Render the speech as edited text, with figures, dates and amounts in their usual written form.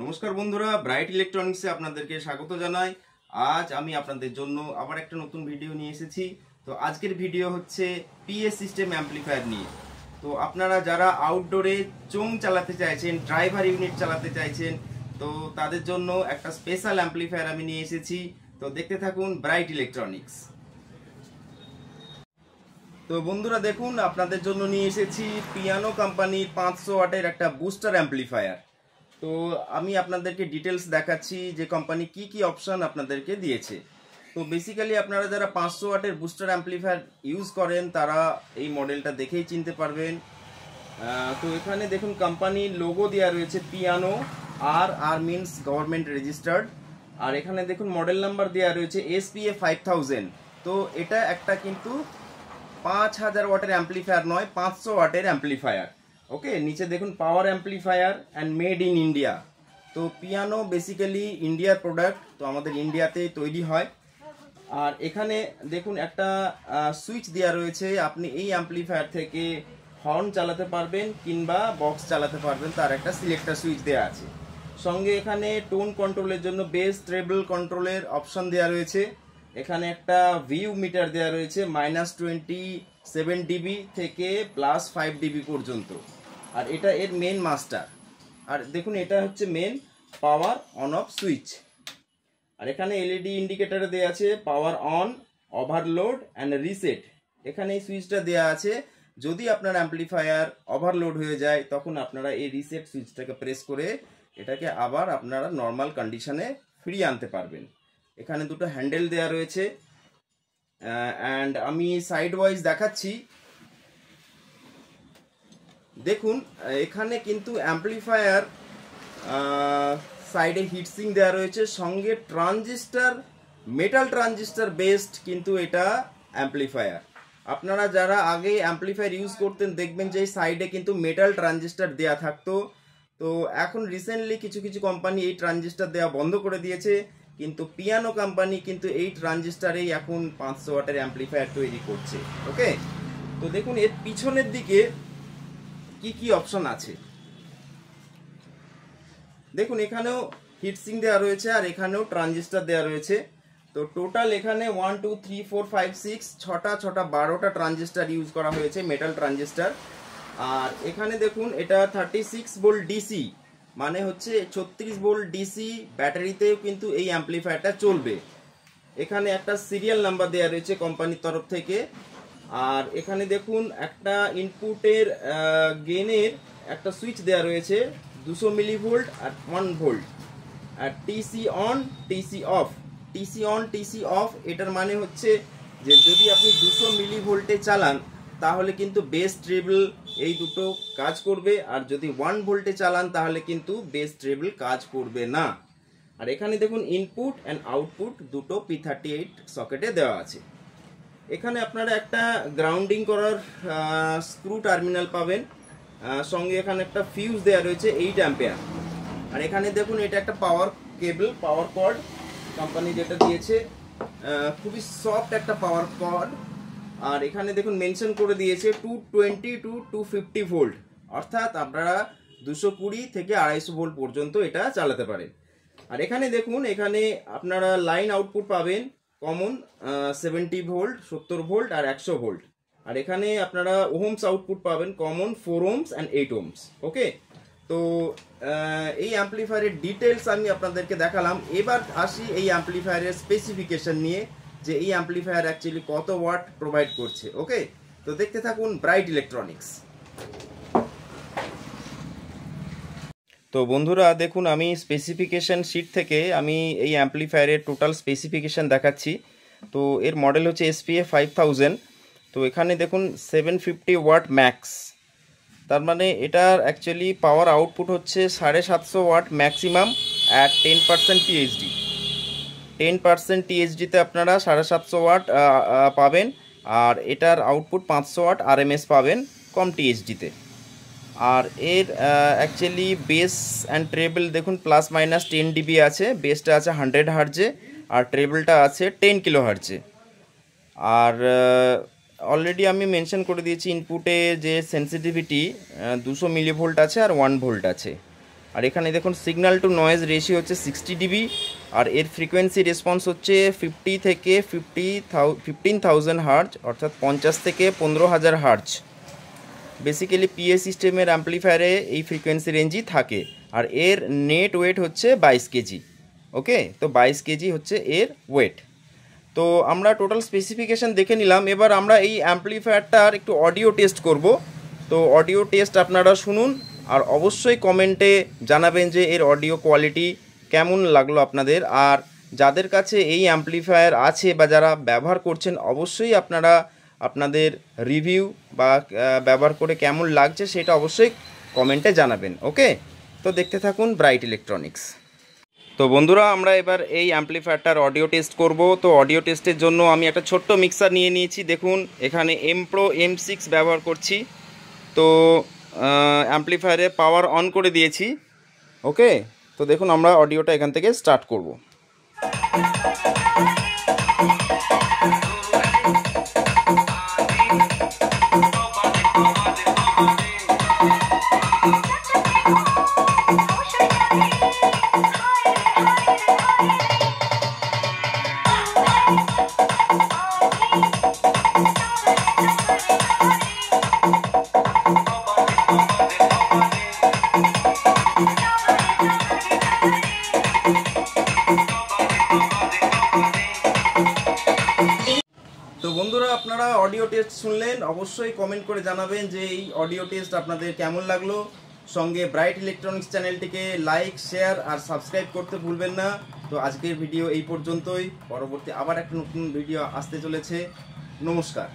নমস্কার বন্ধুরা, ব্রাইট ইলেকট্রনিক্সে আপনাদেরকে স্বাগত জানাই। আজ আমি আপনাদের জন্য আবার একটা নতুন ভিডিও নিয়ে এসেছি। তো আজকের ভিডিও হচ্ছে পিএস সিস্টেম অ্যাম্পলিফায়ার নিয়ে। তো আপনারা যারা আউটডোরে চোং চালাতে চাইছেন, ড্রাইভার ইউনিট চালাতে চাইছেন, তো তাদের জন্য একটা স্পেশাল অ্যাম্পলিফায়ার আমি নিয়ে এসেছি। তো দেখতে থাকুন ব্রাইট ইলেকট্রনিক্স। তো বন্ধুরা দেখুন, আপনাদের জন্য নিয়ে এসেছি পিয়ানো কোম্পানির 500 ওয়াটের একটা বুস্টার অ্যাম্পলিফায়ার। তো আমি আপনাদেরকে ডিটেলস দেখাচ্ছি যে কোম্পানি কি কি অপশন আপনাদেরকে দিয়েছে। তো বেসিক্যালি আপনারা যারা 500 ওয়াটের বুস্টার অ্যাম্পলিফায়ার ইউজ করেন তারা এই মডেলটা দেখেই চিনতে পারবেন। তো এখানে দেখুন কোম্পানির লোগো দেওয়া রয়েছে পিয়ানো, আর আর মিনস গভর্নমেন্ট রেজিস্টার্ড। আর এখানে দেখুন মডেল নাম্বার দেওয়া রয়েছে SPA 5000। তো এটা একটা কিন্তু 5000 ওয়াটের অ্যাম্পলিফায়ার নয়, 500 ওয়াটের অ্যাম্পলিফায়ার। ওকে, নিচে দেখুন power amplifier and made in India. তো পিয়ানো বেসিক্যালি ইন্ডিয়ার প্রোডাক্ট, তো আমাদের ইন্ডিয়াতে তৈরি হয়। আর এখানে দেখুন একটা সুইচ দেওয়া রয়েছে, আপনি এই অ্যাম্পলিফায়ার থেকে হর্ন চালাতে পারবেন কিংবা বক্স চালাতে পারবেন, তার একটা সিলেক্টর সুইচ দেওয়া আছে। সঙ্গে এখানে টোন কন্ট্রোলের জন্য বেস ট্রেবল কন্ট্রোলের অপশন দেওয়া রয়েছে। এখানে একটা ভিউ মিটার দেওয়া রয়েছে -27 dB থেকে +5 dB পর্যন্ত। আর এটা এর মেন মাস্টার। আর দেখুন এটা হচ্ছে main power on off switch. আর এখানে এলইডি ইন্ডিকেটরে দেওয়া আছে power on, overload and reset. এখানে এই সুইচটা দেওয়া আছে, যদি আপনার অ্যাম্পলিফায়ার ওভারলোড হয়ে যায় তখন আপনারা এই রিসেট সুইচটাকে প্রেস করে এটাকে আবার আপনারা নর্মাল কন্ডিশনে ফিরিয়ে আনতে পারবেন। এখানে দুটো হ্যান্ডেল দেওয়া রয়েছে অ্যান্ড আমি সাইড ওয়াইজ দেখাচ্ছি। দেখুন এখানে কিন্তু অ্যাম্পলিফায়ার সাইডে হিটসিং দেওয়া রয়েছে, সঙ্গে ট্রানজিস্টার, মেটাল ট্রানজিস্টার বেসড কিন্তু এটা অ্যাম্পলিফায়ার। আপনারা যারা আগে অ্যাম্পলিফায়ার ইউজ করতেন দেখবেন যে সাইডে কিন্তু মেটাল ট্রানজিস্টার দেওয়া থাকতো। তো এখন রিসেন্টলি কিছু কিছু কোম্পানি এই ট্রানজিস্টার দেওয়া বন্ধ করে দিয়েছে, কিন্তু পিয়ানো কোম্পানি কিন্তু এই ট্রানজিস্টারেই এখন 500 ওয়াটের অ্যাম্পলিফায়ার তৈরি করছে। ওকে, তো দেখুন এর পিছনের দিকে কি কি অপশন আছে। দেখুন এখানেও হিটসিং দেওয়া রয়েছে আর এখানেও ট্রানজিস্টার দেওয়া রয়েছে। তো টোটাল এখানে 1 2 3 4 5 6 ছটা 12টা ট্রানজিস্টার ইউজ করা হয়েছে, মেটাল ট্রানজিস্টার। আর এখানে দেখুন এটা 36 ভোল্ট ডিসি, মানে হচ্ছে 36 ভোল্ট ডিসি ব্যাটারিতেও কিন্তু এই অ্যাম্পলিফায়ারটা চলবে। এখানে একটা সিরিয়াল নাম্বার দেওয়া রয়েছে কোম্পানির তরফ থেকে। আর এখানে দেখুন একটা ইনপুটের গেইনের একটা সুইচ দেওয়া রয়েছে 200 মিলিভোল্ট আর 1 ভোল্ট। আর TC on TC off, TC on TC off এটার মানে হচ্ছে যে যদি আপনি 200 মিলিভোল্টে চালান তাহলে কিন্তু বেস ট্রেবল এই দুটো কাজ করবে, আর যদি 1 ভোল্টে চালান তাহলে কিন্তু বেস ট্রেবল কাজ করবে না। আর এখানে দেখুন ইনপুট অ্যান্ড আউটপুট দুটো P38 সকেটে দেওয়া আছে। এখানে আপনারা একটা গ্রাউন্ডিং করার স্ক্রু টার্মিনাল পাবেন, সঙ্গে এখানে একটা ফিউজ দেওয়া রয়েছে 8 অ্যাম্পিয়ার। আর এখানে দেখুন এটা একটা পাওয়ার কেবল, পাওয়ার কর্ড কোম্পানি যেটা দিয়েছে, খুবই সফট একটা পাওয়ার কর্ড। আর এখানে দেখুন মেনশন করে দিয়েছে 220 টু 250 ভোল্ট, অর্থাৎ আপনারা 220 থেকে 250 ভোল্ট পর্যন্ত এটা চালাতে পারেন। আর এখানে দেখুন এখানে আপনারা লাইন আউটপুট পাবেন কমন 70 ভোল্ট, 70 ভোল্ট আর 100 ভোল্ট। আর এখানে আপনারা ওহমস আউটপুট পাবেন কমন 4 ohms অ্যান্ড 8 ohms। ওকে, তো এই অ্যাম্পলিফায়ারের ডিটেলস আমি আপনাদেরকে দেখালাম। এবার আসি এই অ্যাম্পলিফায়ারের স্পেসিফিকেশন নিয়ে, যে এই অ্যাম্পলিফায়ার অ্যাকচুয়ালি কত ওয়াট প্রোভাইড করছে। ওকে, তো দেখতে থাকুন ব্রাইট ইলেকট্রনিক্স। তো বন্ধুরা দেখুন আমি স্পেসিফিকেশন শিট থেকে আমি এই অ্যাম্পলিফায়ারের টোটাল স্পেসিফিকেশন দেখাচ্ছি। তো এর মডেল হচ্ছে SPA 5000। তো এখানে দেখুন 750 ওয়াট ম্যাক্স, তার মানে এটার অ্যাকচুয়ালি পাওয়ার আউটপুট হচ্ছে 750 ওয়াট ম্যাক্সিমাম অ্যাট 10% THD। 10% THDতে আপনারা 750 ওয়াট পাবেন, আর এটার আউটপুট 500 ওয়াট RMS পাবেন কম THDতে। আর এর অ্যাকচুয়ালি বেস অ্যান্ড ট্রেবল দেখুন +- 10 dB আছে, বেসটা আছে 100 হার্জে আর ট্রেবলটা আছে 10 কিলো হার্জে। আর অলরেডি আমি মেনশন করে দিয়েছি ইনপুটে যে সেন্সিটিভিটি 200 মিলিভোল্ট আছে আর 1 ভোল্ট আছে। আর এখানে দেখুন সিগন্যাল টু নয়েজ রেশিও হচ্ছে 60 ডিবি, আর এর ফ্রিকোয়েন্সি রেসপন্স হচ্ছে 50 থেকে 15,000 হার্জ, অর্থাৎ 50 থেকে 15,000 হার্জ। বেসিক্যালি পিএ সিস্টেমের অ্যাম্পলিফায়ারে এই ফ্রিকোয়েন্সি রেঞ্জই থাকে। আর এর নেট ওয়েট হচ্ছে 22 কেজি। ওকে, তো 22 কেজি হচ্ছে এর ওয়েট। তো আমরা টোটাল স্পেসিফিকেশান দেখে নিলাম। এবার আমরা এই অ্যাম্পলিফায়ারটার একটু অডিও টেস্ট করব। তো অডিও টেস্ট আপনারা শুনুন, আর অবশ্যই কমেন্টে জানাবেন যে এর অডিও কোয়ালিটি কেমন লাগলো আপনাদের। আর যাদের কাছে এই অ্যাম্পলিফায়ার আছে বা যারা ব্যবহার করছেন, অবশ্যই আপনারা আপনাদের রিভিউ বা ব্যবহার করে কেমন লাগছে সেটা অবশ্যই কমেন্টে জানাবেন। ওকে, তো দেখতে থাকুন ব্রাইট ইলেকট্রনিক্স। তো বন্ধুরা, আমরা এবার এই অ্যাম্পলিফায়ারটার অডিও টেস্ট করব। তো অডিও টেস্টের জন্য আমি একটা ছোট্ট মিক্সার নিয়ে নিয়েছি। দেখুন এখানে M Pro M6 ব্যবহার করছি। তো অ্যাম্পলিফায়ারে পাওয়ার অন করে দিয়েছি। ওকে, তো দেখুন আমরা অডিওটা এখান থেকে স্টার্ট করব। তো বন্ধুরা, আপনারা অডিও টেস্ট শুনলেন, অবশ্যই কমেন্ট করে জানাবেন যে এই অডিও টেস্ট আপনাদের কেমন লাগলো। সঙ্গে ব্রাইট ইলেকট্রনিক্স চ্যানেলটিকে লাইক, শেয়ার আর সাবস্ক্রাইব করতে ভুলবেন না। তো আজকের ভিডিও এই পর্যন্তই। পরবর্তী আবার একটা নতুন ভিডিও আসতে চলেছে। নমস্কার।